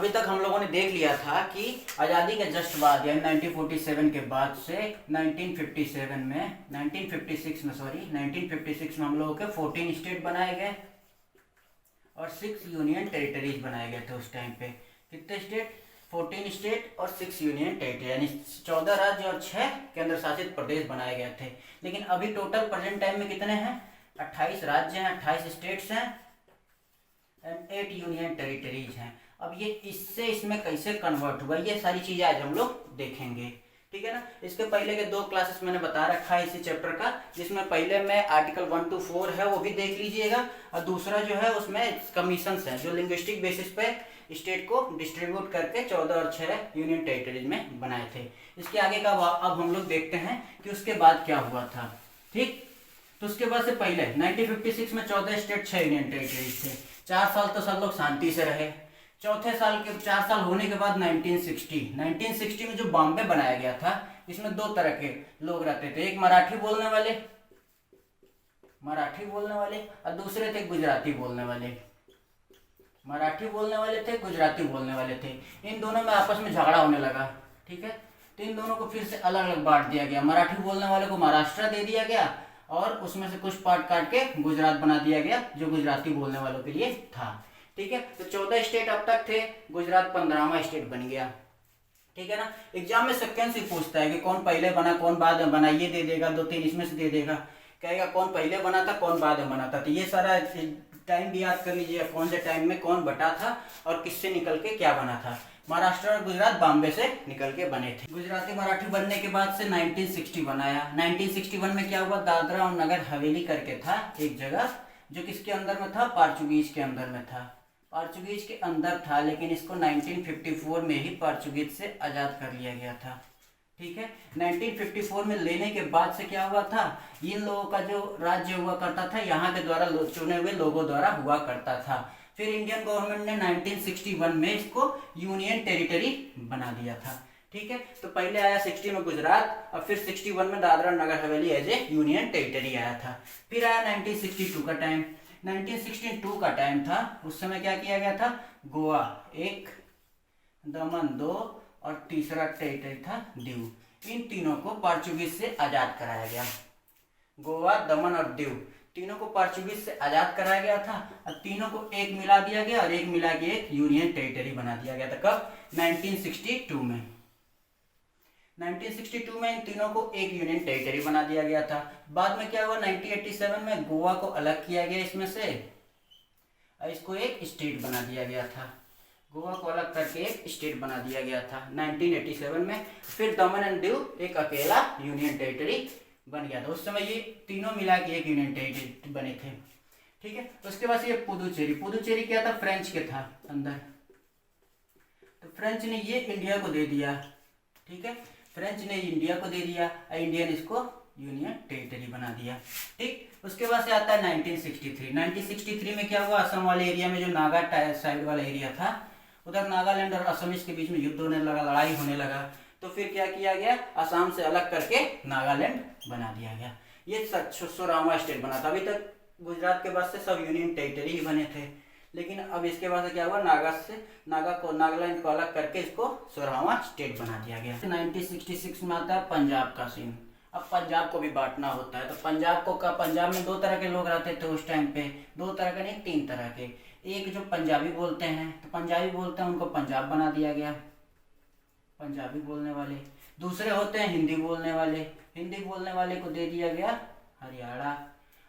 अभी तक हम लोगों ने देख लिया था कि आज़ादी के जस्ट बाद यानी 1947 के बाद से 1956 में हम लोगों के 14 स्टेट बनाए गए और 6 यूनियन टेरिटरीज बनाए गए थे उस टाइम पे। कितने स्टेट? 14 स्टेट और 6 यूनियन टेरिटरी, यानी 14 राज्य और 6 केंद्र शासित प्रदेश बनाए गए थे। लेकिन अभी टोटल प्रेजेंट टाइम में कितने हैं? 28 राज्य हैं, 28 स्टेट्स हैं एंड 8 यूनियन टेरिटरीज हैं। अब ये इससे इसमें कैसे कन्वर्ट हुआ, ये सारी चीजें आज हम लोग देखेंगे, ठीक है ना। इसके पहले के 2 क्लासेस मैंने बता रखा है इसी चैप्टर का, जिसमें पहले में आर्टिकल 1 to 4 है वो भी देख लीजिएगा, और दूसरा जो है उसमें कमीशंस हैं जो लिंग्विस्टिक बेसिस पे स्टेट को डिस्ट्रीब्यूट करके 14 और 6 यूनियन टेरिटरीज में बनाए थे। इसके आगे का अब हम लोग देखते हैं कि उसके बाद क्या हुआ था, ठीक। तो उसके बाद से पहले 1956 में 14 स्टेट 6 यूनियन टेरिटरीज थे। 4 साल तो सब लोग शांति से रहे। चौथे साल के 4 साल होने के बाद 1960 में जो बॉम्बे बनाया गया था, इसमें 2 तरह के लोग रहते थे, एक मराठी बोलने वाले और दूसरे थे गुजराती बोलने वाले। मराठी बोलने वाले थे, गुजराती बोलने वाले थे। इन दोनों में आपस में झगड़ा होने लगा, ठीक है। तो इन दोनों को फिर से अलग अलग बांट दिया गया। मराठी बोलने वाले को महाराष्ट्र दे दिया गया और उसमें से कुछ पार्ट काट के गुजरात बना दिया गया जो गुजराती बोलने वालों के लिए था, ठीक है। तो 14 स्टेट अब तक थे, गुजरात 15वां स्टेट बन गया, ठीक है ना। एग्जाम में सेक्वेंस ही पूछता है कि कौन पहले बना कौन बाद में बना, ये दे देगा, 2-3 इसमें से दे देगा, कहेगा कौन पहले बना था कौन बाद में बना था। तो ये सारा टाइम भी याद कर लीजिए, कौन से टाइम में कौन बटा था और किससे निकल के क्या बना था। महाराष्ट्र और गुजरात बॉम्बे से निकल के बने थे। गुजराती मराठी बनने के बाद से 1961 आया। 1961 में क्या हुआ, दादरा और नगर हवेली करके था एक जगह, जो किसके अंदर में था, पोर्चुगीज के अंदर में था। पोर्चुगीज के अंदर था, लेकिन इसको 1954 में ही पोर्चुगीज से आज़ाद कर लिया गया था, ठीक है। 1954 में लेने के बाद से क्या हुआ था, इन लोगों का जो राज्य हुआ करता था यहाँ के द्वारा चुने हुए लोगों द्वारा हुआ करता था। फिर इंडियन गवर्नमेंट ने 1961 में इसको यूनियन टेरिटरी बना दिया था, ठीक है। तो पहले आया 60 में गुजरात, और फिर 61 में Dadra Nagar Haveli as A union territory आया था। फिर आया 1962 का टाइम। 1962 का टाइम था, उस समय क्या किया गया था, गोवा 1, दमन 2 और तीसरा टेरिटरी था दीव। इन तीनों को पोर्चुगीज से आजाद कराया गया। गोवा, दमन और दीव तीनों को पोर्चुगीज से आजाद कराया गया था, और तीनों को एक मिला दिया गया और एक मिला के एक यूनियन टेरिटरी बना दिया गया था। कब? 1962 में। 1962 में इन तीनों को एक यूनियन टेरिटरी बना दिया गया था। बाद में क्या हुआ, 1987 में गोवा को अलग किया गया इसमें से, और इसको एक स्टेट बना दिया गया था। गोवा को अलग करके एक स्टेट बना दिया गया था 1987 में। फिर दमन एंड दीव एक अकेला यूनियन टेरिटरी बन गया था। उस समय ये तीनों मिला के एक यूनियन टेरिटरी बने थे, ठीक है। उसके बाद ये पुदुचेरी क्या था, फ्रेंच के था अंदर, तो फ्रेंच ने ये इंडिया को दे दिया, ठीक है। फ्रेंच ने इंडिया को दे दिया और इंडियन इसको यूनियन टेरिटरी बना दिया, ठीक। उसके बाद से आता है 1963। 1963 में क्या हुआ, असम वाले एरिया में जो नागा साइड वाला एरिया था, उधर नागालैंड और असमीज के बीच में युद्ध होने लगा, लड़ाई होने लगा। तो फिर क्या किया गया, असम से अलग करके नागालैंड बना दिया गया। ये 16वां स्टेट बना था। अभी तक गुजरात के बाद से सब यूनियन टेरिटरी ही बने थे, लेकिन अब इसके बाद से क्या हुआ, नागालैंड को अलग करके इसको 16वां स्टेट बना दिया गया। 1966 में आता है पंजाब का सीन। अब पंजाब को भी बांटना होता है, तो पंजाब में 2 तरह के लोग रहते थे उस टाइम पे, 2 तरह के नहीं 3 तरह के। एक जो पंजाबी बोलते हैं, तो पंजाबी बोलते हैं उनको पंजाब बना दिया गया, पंजाबी बोलने वाले। दूसरे होते हैं हिंदी बोलने वाले को दे दिया गया हरियाणा।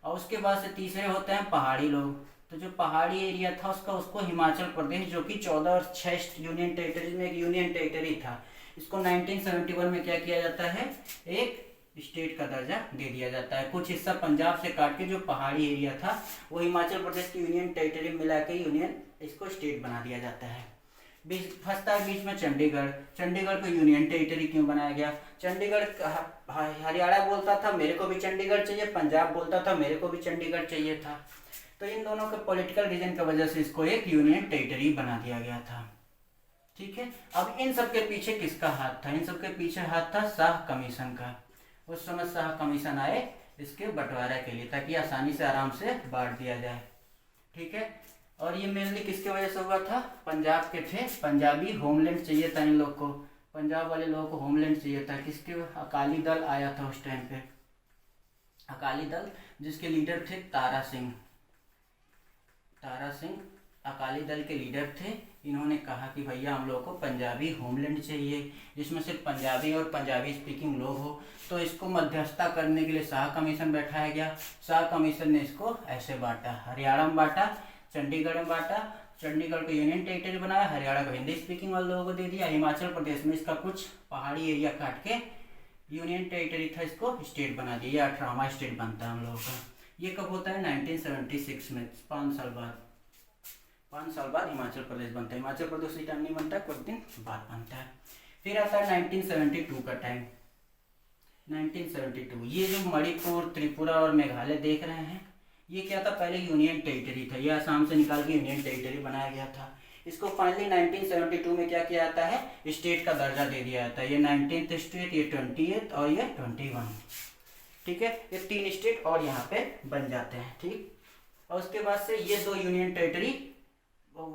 और उसके बाद से तीसरे होते हैं पहाड़ी लोग, तो जो पहाड़ी एरिया था उसको हिमाचल प्रदेश, जो कि 14 और 6 यूनियन टेरिटरीज में एक यूनियन टेरिटरी था, इसको 1971 में क्या किया जाता है, एक स्टेट का दर्जा दे दिया जाता है। कुछ हिस्सा पंजाब से काट के जो पहाड़ी एरिया था वो हिमाचल प्रदेश की यूनियन टेरिटरी मिला के इसको स्टेट बना दिया जाता है। फंसता है बीच में चंडीगढ़ को यूनियन टेरिटरी क्यों बनाया गया, चंडीगढ़ हरियाणा बोलता था मेरे को भी चंडीगढ़ चाहिए, पंजाब बोलता था मेरे को भी चंडीगढ़ चाहिए था। तो इन दोनों के पॉलिटिकल रीजन की वजह से इसको एक यूनियन टेरिटरी बना दिया गया था, ठीक है। अब इन सब के पीछे किसका हाथ था, इन सब के पीछे हाथ था शाह कमीशन का। उस समय शाह कमीशन आए इसके बंटवारा के लिए, ताकि आसानी से आराम से बांट दिया जाए, ठीक है। और ये मेनली किसके वजह से हुआ था, पंजाब के थे, पंजाबी होमलैंड चाहिए था इन लोग को, पंजाब वाले लोगों को होमलैंड चाहिए था। किसके, अकाली दल आया था उस टाइम पे, अकाली दल जिसके लीडर थे तारा सिंह, तारा सिंह अकाली दल के लीडर थे। इन्होंने कहा कि भैया हम लोगों को पंजाबी होमलैंड चाहिए जिसमें सिर्फ पंजाबी और पंजाबी स्पीकिंग लोग हो। तो इसको मध्यस्थता करने के लिए शाह कमीशन बैठाया गया। शाह कमीशन ने इसको ऐसे बांटा, हरियाणा में बांटा, चंडीगढ़ में बांटा, चंडीगढ़ को यूनियन टेरिटरी बनाया, हरियाणा को हिंदी स्पीकिंग वाले लोगों को दे दिया, हिमाचल प्रदेश में इसका कुछ पहाड़ी एरिया काट के यूनियन टेरिटरी था, इसको स्टेट बना दिया। 18वां स्टेट बनता है हम लोगों का। ये कब होता है, 1976 में, 5 साल बाद, 5 साल बाद हिमाचल प्रदेश बनता है। हिमाचल प्रदेश उसी टाइम नहीं बनता, कुछ दिन बाद बनता है। फिर आता है 1972 का टाइम, 1972। ये जो मणिपुर, त्रिपुरा और मेघालय देख रहे हैं, ये क्या था, पहले यूनियन टेरिटरी था। ये आसाम से निकाल के यूनियन टेरिटरी बनाया गया था। इसको फाइनली 1972 में क्या किया जाता है, स्टेट का दर्जा दे दिया जाता है। ये 19th स्टेट, ये 20th और ये 21, ठीक है, ये 3 स्टेट और यहाँ पे बन जाते हैं, ठीक। और उसके बाद से ये 2 यूनियन टेरिटरी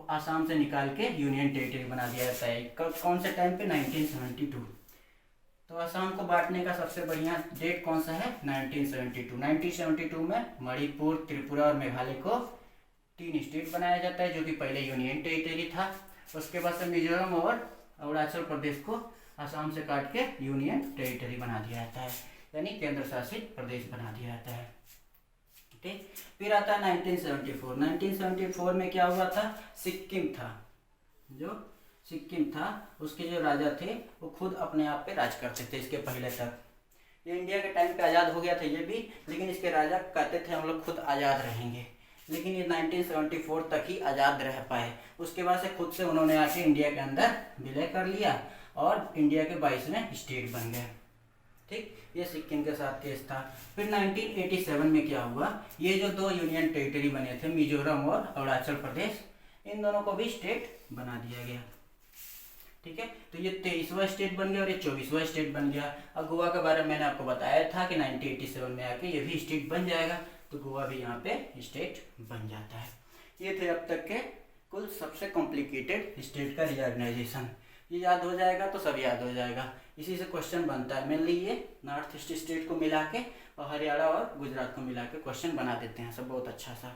आसाम से निकाल के यूनियन टेरिटरी बना दिया जाता है। कौन से टाइम पे, 1972। तो आसाम को बांटने का सबसे बढ़िया डेट कौन सा है, 1972। 1972 में मणिपुर, त्रिपुरा और मेघालय को 3 स्टेट बनाया जाता है, जो कि पहले यूनियन टेरिटरी था। उसके बाद से मिजोरम और अरुणाचल प्रदेश को आसाम से काट के यूनियन टेरिटरी बना दिया जाता है, यानी केंद्र शासित प्रदेश बना दिया जाता है, ठीक। फिर आता है 1974। 1974 में क्या हुआ था, सिक्किम था, जो सिक्किम था उसके जो राजा थे वो खुद अपने आप पे राज करते थे। इसके पहले तक ये इंडिया के टाइम पे आज़ाद हो गया था ये भी, लेकिन इसके राजा कहते थे हम लोग खुद आज़ाद रहेंगे, लेकिन ये 1974 तक ही आज़ाद रह पाए। उसके बाद से खुद से उन्होंने आके इंडिया के अंदर विलय कर लिया और इंडिया के 22वें स्टेट बन गए, ठीक। ये सिक्किम के साथ केस था। फिर 1987 में क्या हुआ, ये जो 2 यूनियन टेरिटरी बने थे, मिजोरम और अरुणाचल प्रदेश, इन दोनों को भी स्टेट बना दिया गया, ठीक है। तो ये 23वां स्टेट बन गया और ये 24वां स्टेट बन गया। अब गोवा के बारे में मैंने आपको बताया था कि 1987 में आके ये भी स्टेट बन जाएगा, तो गोवा भी यहाँ पे स्टेट बन जाता है। ये थे अब तक के कुल सबसे कॉम्प्लिकेटेड स्टेट का रिऑर्गेनाइजेशन। ये याद हो जाएगा तो सब याद हो जाएगा। इसी से क्वेश्चन बनता है, मेनली ये नॉर्थ ईस्ट स्टेट को मिला के और हरियाणा और गुजरात को मिला के क्वेश्चन बना देते हैं सब बहुत अच्छा सा,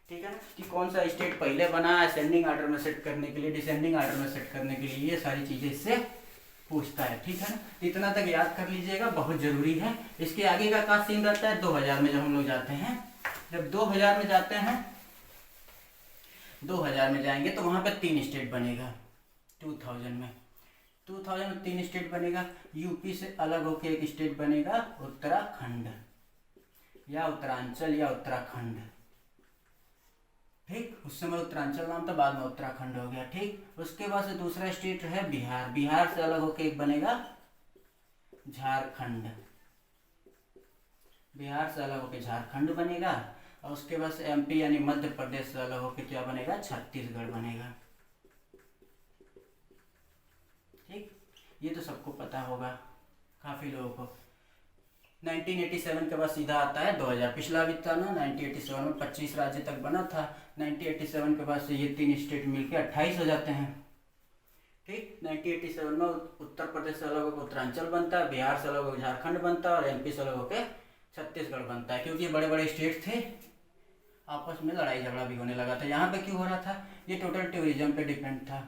ठीक है ना, कि कौन सा स्टेट पहले बना, असेंडिंग ऑर्डर में सेट करने के लिए, डिसेंडिंग ऑर्डर में सेट करने के लिए, ये सारी चीज़ें इससे पूछता है, ठीक है ना। इतना तक याद कर लीजिएगा, बहुत जरूरी है। इसके आगे का क्या सीन रहता है, 2000 में जब हम लोग जाते हैं, जब 2000 में जाते हैं, 2000 में जाएंगे तो वहाँ पे 3 स्टेट बनेगा। 2000 में 3 स्टेट बनेगा। यूपी से अलग होके एक स्टेट बनेगा उत्तराखंड या उत्तरांचल या उत्तराखंड, ठीक। उस समय उत्तरांचल नाम था, बाद में उत्तराखंड हो गया, ठीक। उसके बाद से दूसरा स्टेट है बिहार। बिहार से अलग होके एक बनेगा झारखंड, बिहार से अलग होके झारखंड बनेगा। और उसके बाद से एमपी यानी मध्य प्रदेश से अलग होके क्या बनेगा, छत्तीसगढ़ बनेगा, ठीक। ये तो सबको पता होगा, काफी लोगों को। 1987 के बाद सीधा आता है 2000। पिछला भी था ना, 1987 में 25 राज्य तक बना था। 1987 के बाद से ये 3 स्टेट मिलके 28 हो जाते हैं, ठीक। 1987 में उत्तर प्रदेश से अलग होकर उत्तरांचल बनता है, बिहार से अलग होकर झारखंड बनता है और एमपी से अलग होकर छत्तीसगढ़ बनता है। क्योंकि ये बड़े बड़े स्टेट थे, आपस में लड़ाई झगड़ा भी होने लगा था। यहाँ पे क्यों हो रहा था, ये टोटल टूरिज्म पे डिपेंड था,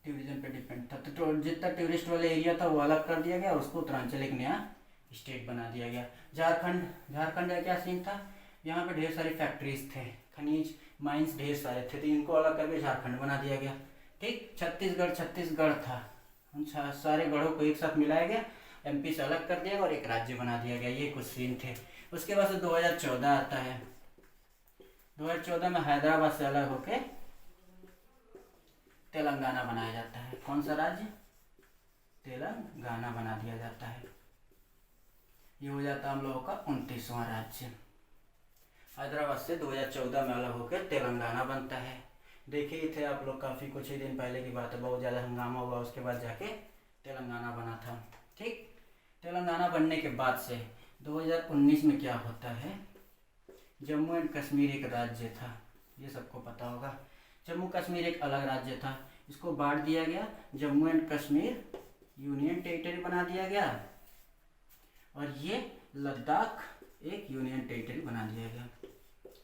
टूरिज्म पे डिपेंड था। तो जितना टूरिस्ट वाले एरिया था वो अलग कर दिया गया, उसको उत्तरांचल एक नया स्टेट बना दिया गया। झारखंड का क्या सीन था, यहाँ पे ढेर सारी फैक्ट्रीज थे, खनिज माइंस ढेर सारे थे, तो इनको अलग करके झारखंड बना दिया गया, ठीक। छत्तीसगढ़ था, उन सारे गढ़ों को एक साथ मिलाया गया, एमपी से अलग कर दिया और एक राज्य बना दिया गया। ये कुछ सीन थे। उसके बाद से 2014 आता है। 2014 में हैदराबाद से अलग होके तेलंगाना बनाया जाता है। कौन सा राज्य, तेलंगाना बना दिया जाता है। ये हो जाता है हम लोगों का 29वां राज्य। हैदराबाद से 2014 में अलग होकर तेलंगाना बनता है। देखे ही थे आप लोग, काफ़ी कुछ ही दिन पहले की बात है, बहुत ज़्यादा हंगामा हुआ, उसके बाद जाके तेलंगाना बना था, ठीक। तेलंगाना बनने के बाद से 2019 में क्या होता है, जम्मू एंड कश्मीर एक राज्य था, ये सबको पता होगा। जम्मू कश्मीर एक अलग राज्य था, इसको बांट दिया गया, Jammu and Kashmir union territory बना दिया गया, और ये लद्दाख एक यूनियन टेरिटरी बना दिया गया।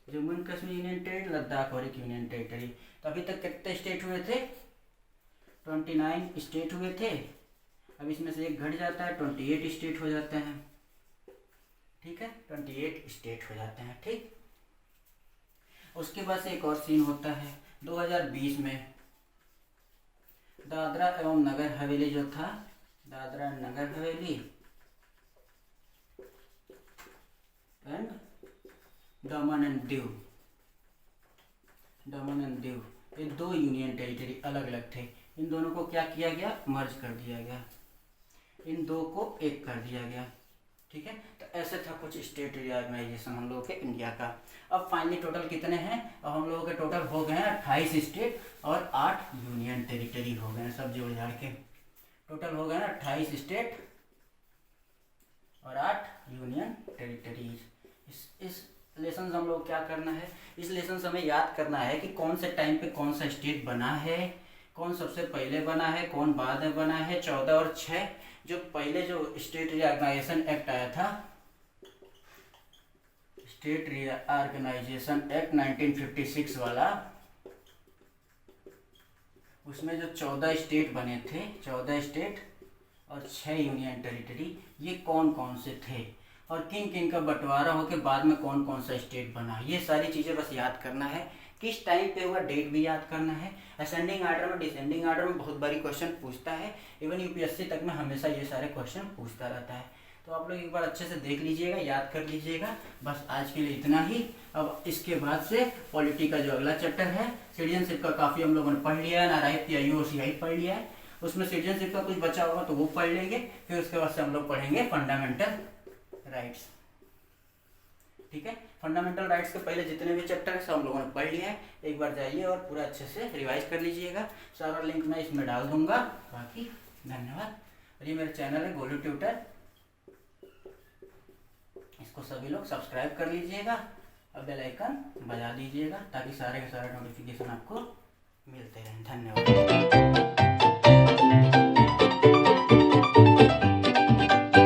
Jammu and Kashmir union territory, Ladakh और एक यूनियन टेरिटरी। तो अभी तक कितने स्टेट हुए थे? 29 स्टेट हुए थे। अब इसमें से एक घट जाता है, 28 स्टेट हो जाते हैं। ठीक है, 28 स्टेट हो जाते हैं। ठीक, उसके बाद से एक और सीन होता है 2020 में दादरा एवं नगर हवेली जो था, Dadra Nagar Haveli and Daman and Diu, Daman and Diu, ये दो यूनियन टेरिटरी अलग अलग थे। इन दोनों को क्या किया गया? मर्ज कर दिया गया, इन दो को एक कर दिया गया। ठीक है, तो ऐसे था कुछ स्टेट रिऑर्गेनाइजेशन हम लोगों के इंडिया का। अब फाइनली टोटल कितने हैं? अब हम लोगों के टोटल हो गए हैं 28 स्टेट और 8 यूनियन टेरिटरी हो गए हैं, सब जोड़ जाड़ के टोटल हो गए हैं 28 स्टेट और 8 यूनियन टेरिटरीज। इस लेसन से हम लोग क्या करना है? इस लेसन से हमें याद करना है कि कौन से टाइम पे कौन सा स्टेट बना है, कौन सबसे पहले बना है, कौन बाद में बना है। 14 और 6 जो पहले जो स्टेट रिऑर्गेनाइजेशन एक्ट आया था, स्टेट रिऑर्गेनाइजेशन एक्ट 1956 वाला, उसमें जो 14 स्टेट बने थे, 14 स्टेट और 6 यूनियन टेरिटरी, ये कौन कौन से थे और किन किन का बंटवारा होकर बाद में कौन कौन सा स्टेट बना, ये सारी चीज़ें बस याद करना है। किस टाइम पे हुआ, डेट भी याद करना है। असेंडिंग आर्डर में, डिसेंडिंग आर्डर में बहुत बारी क्वेश्चन पूछता है, इवन यूपीएससी तक में हमेशा ये सारे क्वेश्चन पूछता रहता है। तो आप लोग एक बार अच्छे से देख लीजिएगा, याद कर लीजिएगा। बस आज के लिए इतना ही। अब इसके बाद से पॉलिटी का जो अगला चैप्टर है, सिटीजनशिप का काफ़ी हम लोगों ने पढ़ लिया है, नारायण पीआईयू और सीआई पढ़ लिया है, उसमें सिटीजनशिप का कुछ बचा होगा तो वो पढ़ लेंगे। फिर उसके बाद से हम लोग पढ़ेंगे फंडामेंटल राइट्स। ठीक है, फंडामेंटल राइट्स के पहले जितने भी चैप्टर है सब हम लोगों ने पढ़ लिया है। एक बार जाइए और पूरा अच्छे से रिवाइज कर लीजिएगा। सारा लिंक मैं इसमें डाल दूंगा। बाकी धन्यवाद। और ये मेरा चैनल है गोलू ट्यूटर, इसको सभी लोग सब्सक्राइब कर लीजिएगा और बेल आइकन बजा दीजिएगा ताकि सारे के सारे नोटिफिकेशन आपको मिलते रहें। धन्यवाद।